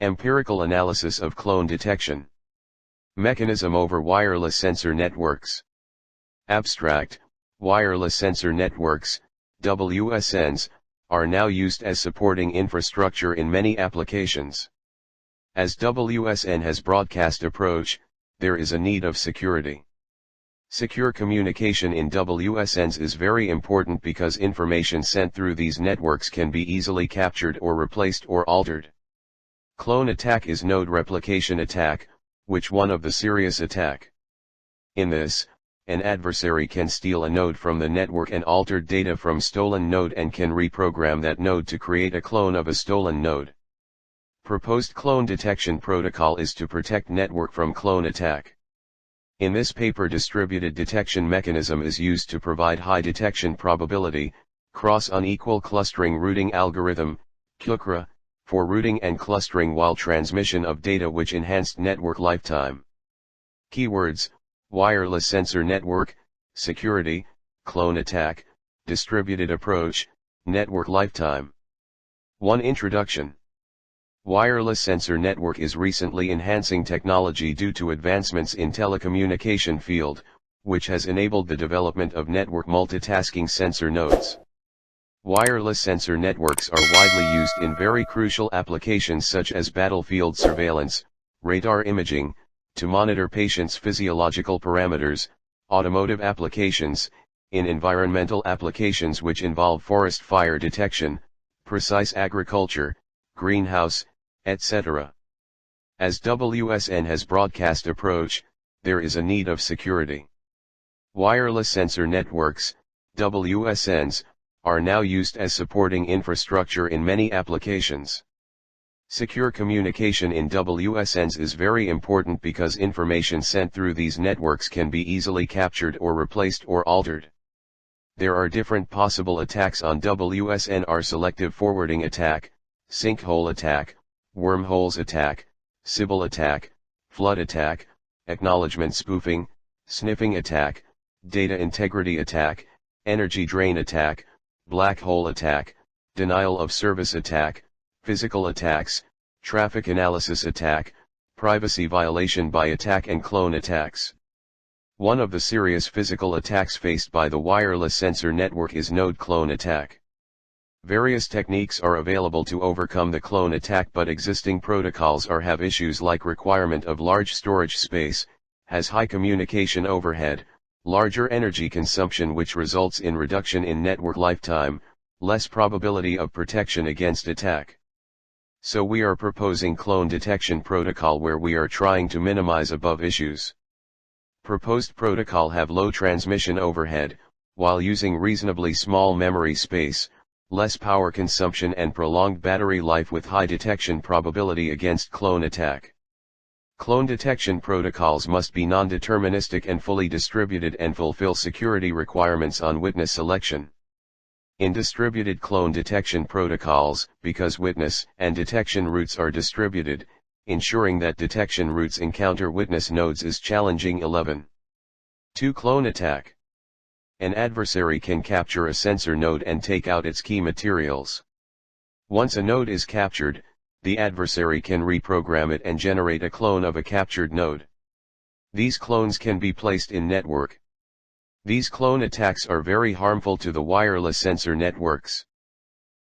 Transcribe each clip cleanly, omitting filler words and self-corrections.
Empirical analysis of clone detection. Mechanism over wireless sensor networks. Abstract: wireless sensor networks, WSNs, are now used as supporting infrastructure in many applications. As WSN has broadcast approach, there is a need of security. Secure communication in WSNs is very important because information sent through these networks can be easily captured or replaced or altered. Clone attack is node replication attack, which one of the serious attack. In this, an adversary can steal a node from the network and altered data from stolen node and can reprogram that node to create a clone of a stolen node. Proposed clone detection protocol is to protect network from clone attack. In this paper, distributed detection mechanism is used to provide high detection probability, cross unequal clustering routing algorithm, CUCRA, for routing and clustering while transmission of data which enhanced network lifetime. Keywords: wireless sensor network, security, clone attack, distributed approach, network lifetime. 1. Introduction. Wireless sensor network is recently enhancing technology due to advancements in telecommunication field, which has enabled the development of network multitasking sensor nodes. Wireless sensor networks are widely used in very crucial applications such as battlefield surveillance, radar imaging, to monitor patients' physiological parameters, automotive applications, in environmental applications which involve forest fire detection, precise agriculture, greenhouse, etc. As WSN has broadcast approach, there is a need of security. Wireless sensor networks, WSNs, are now used as supporting infrastructure in many applications. Secure communication in WSNs is very important because information sent through these networks can be easily captured or replaced or altered. There are different possible attacks on WSN are selective forwarding attack, sinkhole attack, wormholes attack, Sybil attack, flood attack, acknowledgement spoofing, sniffing attack, data integrity attack, energy drain attack, black hole attack, denial of service attack, physical attacks, traffic analysis attack, privacy violation by attack and clone attacks. One of the serious physical attacks faced by the wireless sensor network is node clone attack. Various techniques are available to overcome the clone attack, but existing protocols have issues like requirement of large storage space, has high communication overhead, larger energy consumption which results in reduction in network lifetime, less probability of protection against attack. So we are proposing clone detection protocol where we are trying to minimize above issues. Proposed protocol have low transmission overhead, while using reasonably small memory space, less power consumption and prolonged battery life with high detection probability against clone attack. Clone detection protocols must be non-deterministic and fully distributed and fulfill security requirements on witness selection. In distributed clone detection protocols, because witness and detection routes are distributed, ensuring that detection routes encounter witness nodes is challenging. 11. 2. Clone attack. An adversary can capture a sensor node and take out its key materials. Once a node is captured, the adversary can reprogram it and generate a clone of a captured node. These clones can be placed in network. These clone attacks are very harmful to the wireless sensor networks.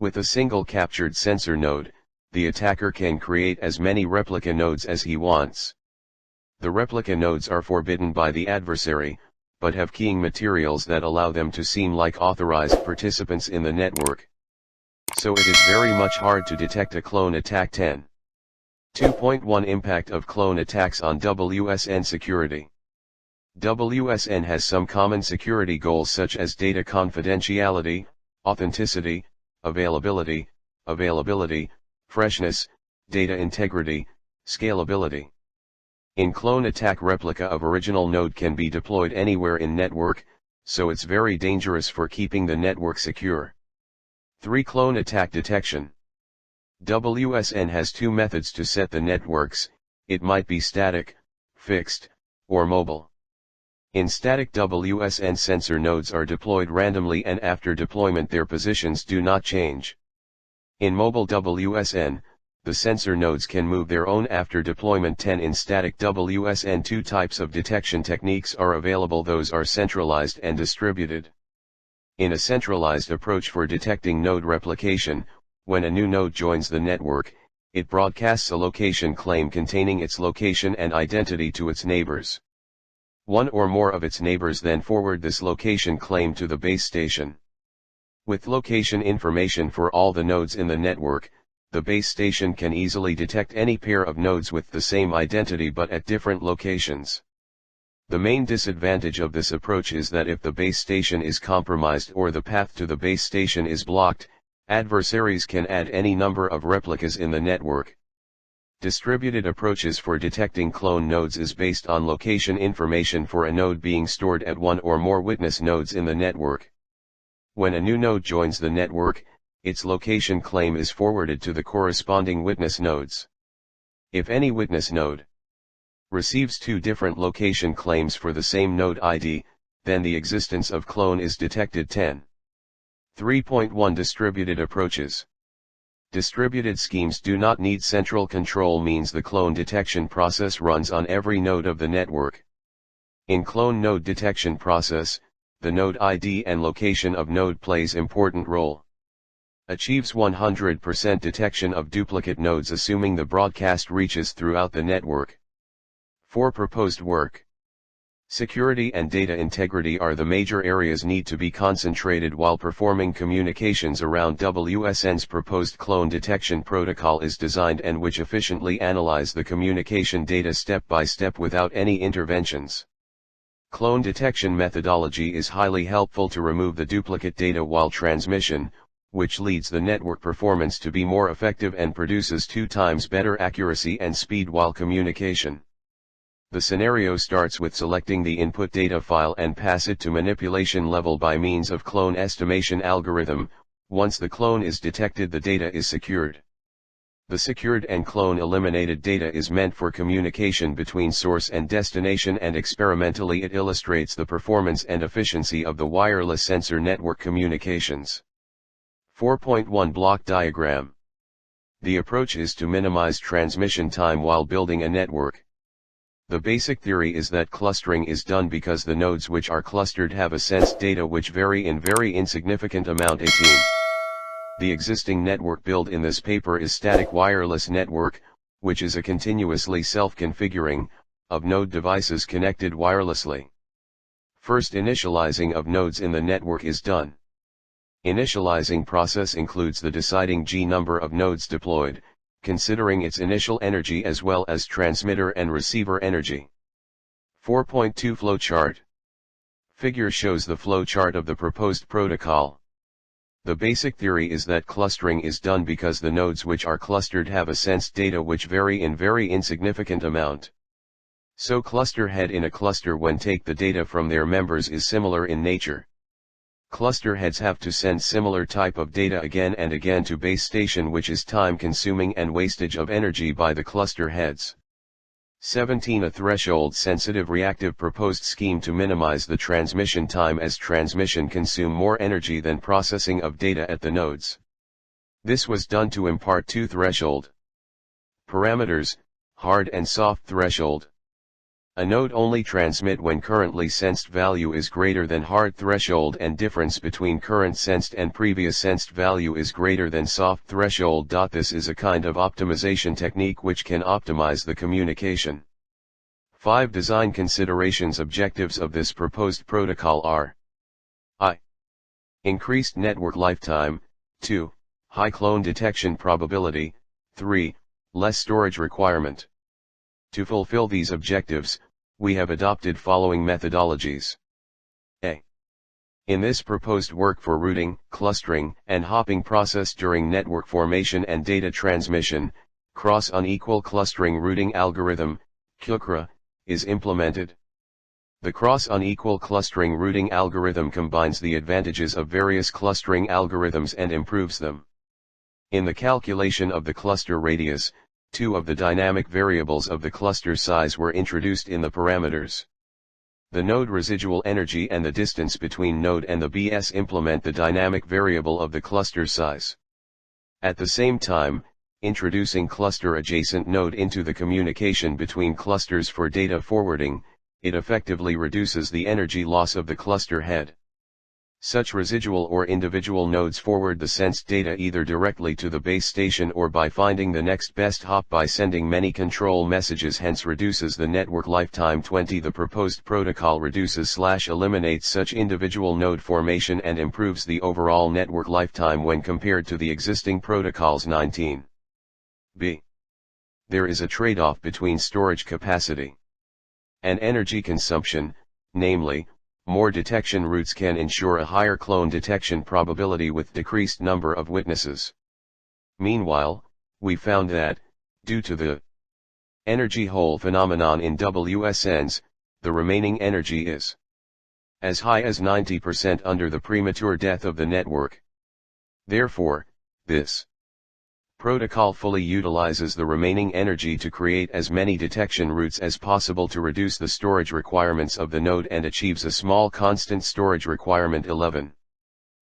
With a single captured sensor node, the attacker can create as many replica nodes as he wants. The replica nodes are forbidden by the adversary, but have keying materials that allow them to seem like authorized participants in the network. So it is very much hard to detect a clone attack. 10. 2.1 Impact of clone attacks on WSN security. WSN has some common security goals such as data confidentiality, authenticity, availability, freshness, data integrity, scalability. In clone attack, replica of original node can be deployed anywhere in network, so it's very dangerous for keeping the network secure. 3. Clone attack detection. WSN has two methods to set the networks. It might be static, fixed, or mobile. In static WSN, sensor nodes are deployed randomly and after deployment their positions do not change. In mobile WSN, the sensor nodes can move their own after deployment. 10 In static WSN, two types of detection techniques are available. Those are centralized and distributed. In a centralized approach for detecting node replication, when a new node joins the network, it broadcasts a location claim containing its location and identity to its neighbors. One or more of its neighbors then forward this location claim to the base station. With location information for all the nodes in the network, the base station can easily detect any pair of nodes with the same identity but at different locations. The main disadvantage of this approach is that if the base station is compromised or the path to the base station is blocked, adversaries can add any number of replicas in the network. Distributed approaches for detecting clone nodes is based on location information for a node being stored at one or more witness nodes in the network. When a new node joins the network, its location claim is forwarded to the corresponding witness nodes. If any witness node receives two different location claims for the same node ID, then the existence of clone is detected. 10. 3.1 Distributed approaches. Distributed schemes do not need central control, means the clone detection process runs on every node of the network. In clone node detection process, the node ID and location of node plays important role. Achieves 100% detection of duplicate nodes assuming the broadcast reaches throughout the network. 4. Proposed work. Security and data integrity are the major areas need to be concentrated while performing communications around WSN's proposed clone detection protocol is designed and which efficiently analyze the communication data step by step without any interventions. Clone detection methodology is highly helpful to remove the duplicate data while transmission, which leads the network performance to be more effective and produces 2 times better accuracy and speed while communication. The scenario starts with selecting the input data file and pass it to manipulation level by means of clone estimation algorithm. Once the clone is detected, the data is secured. The secured and clone eliminated data is meant for communication between source and destination, and experimentally it illustrates the performance and efficiency of the wireless sensor network communications. 4.1 Block diagram. The approach is to minimize transmission time while building a network. The basic theory is that clustering is done because the nodes which are clustered have a sensed data which vary in very insignificant amount. 18. The existing network build in this paper is static wireless network, which is a continuously self-configuring, of node devices connected wirelessly. First, initializing of nodes in the network is done. Initializing process includes the deciding G number of nodes deployed, considering its initial energy as well as transmitter and receiver energy. 4.2 Flowchart. Figure shows the flowchart of the proposed protocol. The basic theory is that clustering is done because the nodes which are clustered have a sensed data which vary in very insignificant amount. So cluster head in a cluster when take the data from their members is similar in nature. Cluster heads have to send similar type of data again and again to base station, which is time consuming and wastage of energy by the cluster heads. 17 A threshold sensitive reactive proposed scheme to minimize the transmission time, as transmission consume more energy than processing of data at the nodes. This was done to impart 2 threshold parameters, hard and soft threshold. A node only transmit when currently sensed value is greater than hard threshold and difference between current sensed and previous sensed value is greater than soft threshold. This is a kind of optimization technique which can optimize the communication. 5 Design considerations. Objectives of this proposed protocol are: I. Increased network lifetime. 2. High clone detection probability. 3. Less storage requirement. To fulfill these objectives, we have adopted following methodologies. A. In this proposed work for routing, clustering, and hopping process during network formation and data transmission, Cross-Unequal Clustering Routing Algorithm, CUCRA, is implemented. The Cross-Unequal Clustering Routing Algorithm combines the advantages of various clustering algorithms and improves them. In the calculation of the cluster radius, 2 of the dynamic variables of the cluster size were introduced in the parameters. The node residual energy and the distance between node and the BS implement the dynamic variable of the cluster size. At the same time, introducing cluster-adjacent node into the communication between clusters for data forwarding, it effectively reduces the energy loss of the cluster head. Such residual or individual nodes forward the sensed data either directly to the base station or by finding the next best hop by sending many control messages, hence reduces the network lifetime. 20. The proposed protocol reduces/eliminates such individual node formation and improves the overall network lifetime when compared to the existing protocols. 19. B. There is a trade-off between storage capacity and energy consumption, namely, more detection routes can ensure a higher clone detection probability with decreased number of witnesses. Meanwhile, we found that, due to the energy hole phenomenon in WSNs, the remaining energy is as high as 90% under the premature death of the network. Therefore, this protocol fully utilizes the remaining energy to create as many detection routes as possible to reduce the storage requirements of the node and achieves a small constant storage requirement. 11.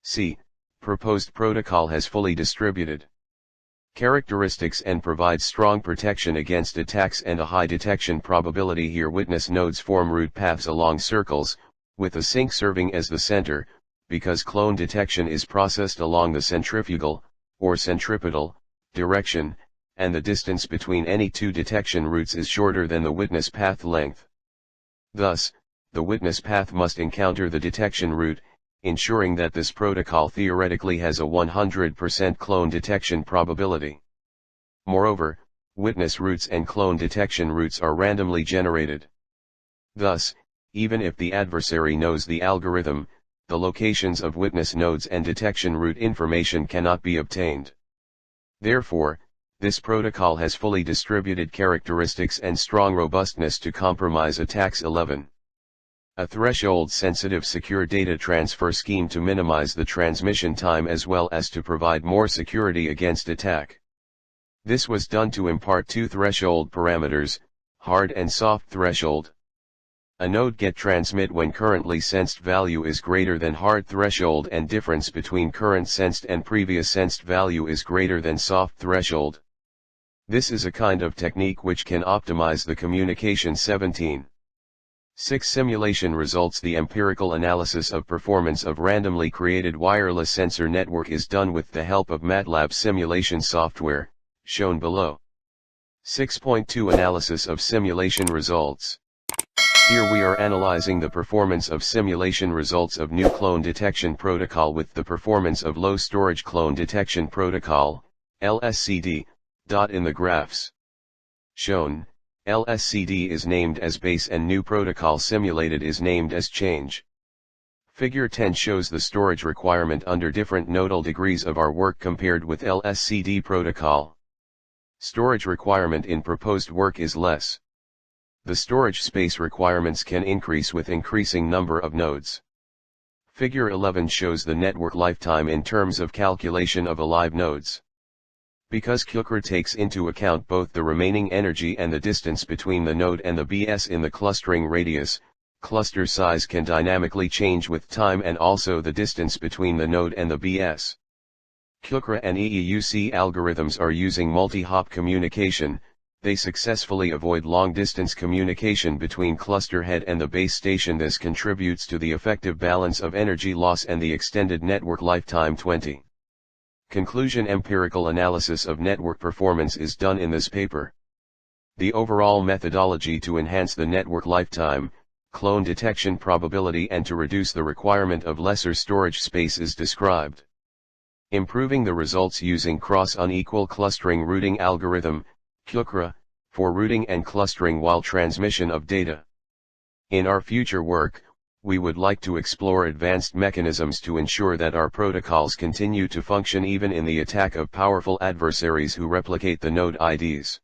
C. Proposed protocol has fully distributed characteristics and provides strong protection against attacks and a high detection probability. Here witness nodes form route paths along circles, with a sink serving as the center, because clone detection is processed along the centrifugal, or centripetal, direction, and the distance between any two detection routes is shorter than the witness path length. Thus, the witness path must encounter the detection route, ensuring that this protocol theoretically has a 100% clone detection probability. Moreover, witness routes and clone detection routes are randomly generated. Thus, even if the adversary knows the algorithm, the locations of witness nodes and detection route information cannot be obtained. Therefore, this protocol has fully distributed characteristics and strong robustness to compromise attacks. 11. A threshold-sensitive secure data transfer scheme to minimize the transmission time as well as to provide more security against attack. This was done to impart two threshold parameters, hard and soft threshold. A node get transmit when currently sensed value is greater than hard threshold and difference between current sensed and previous sensed value is greater than soft threshold. This is a kind of technique which can optimize the communication. 17. 6. Simulation results. The empirical analysis of performance of randomly created wireless sensor network is done with the help of MATLAB simulation software, shown below. 6.2 Analysis of simulation results. Here we are analyzing the performance of simulation results of new clone detection protocol with the performance of low storage clone detection protocol, LSCD. In the graphs shown, LSCD is named as base and new protocol simulated is named as change. Figure 10 shows the storage requirement under different nodal degrees of our work compared with LSCD protocol. Storage requirement in proposed work is less. The storage space requirements can increase with increasing number of nodes. Figure 11 shows the network lifetime in terms of calculation of alive nodes. Because CUCRA takes into account both the remaining energy and the distance between the node and the BS in the clustering radius, cluster size can dynamically change with time and also the distance between the node and the BS. CUCRA and EEUC algorithms are using multi-hop communication. They successfully avoid long-distance communication between cluster head and the base station. This contributes to the effective balance of energy loss and the extended network lifetime. 20. Conclusion: empirical analysis of network performance is done in this paper. The overall methodology to enhance the network lifetime, clone detection probability and to reduce the requirement of lesser storage space is described. Improving the results using cross-unequal clustering routing algorithm, CUCRA, for routing and clustering while transmission of data. In our future work, we would like to explore advanced mechanisms to ensure that our protocols continue to function even in the attack of powerful adversaries who replicate the node IDs.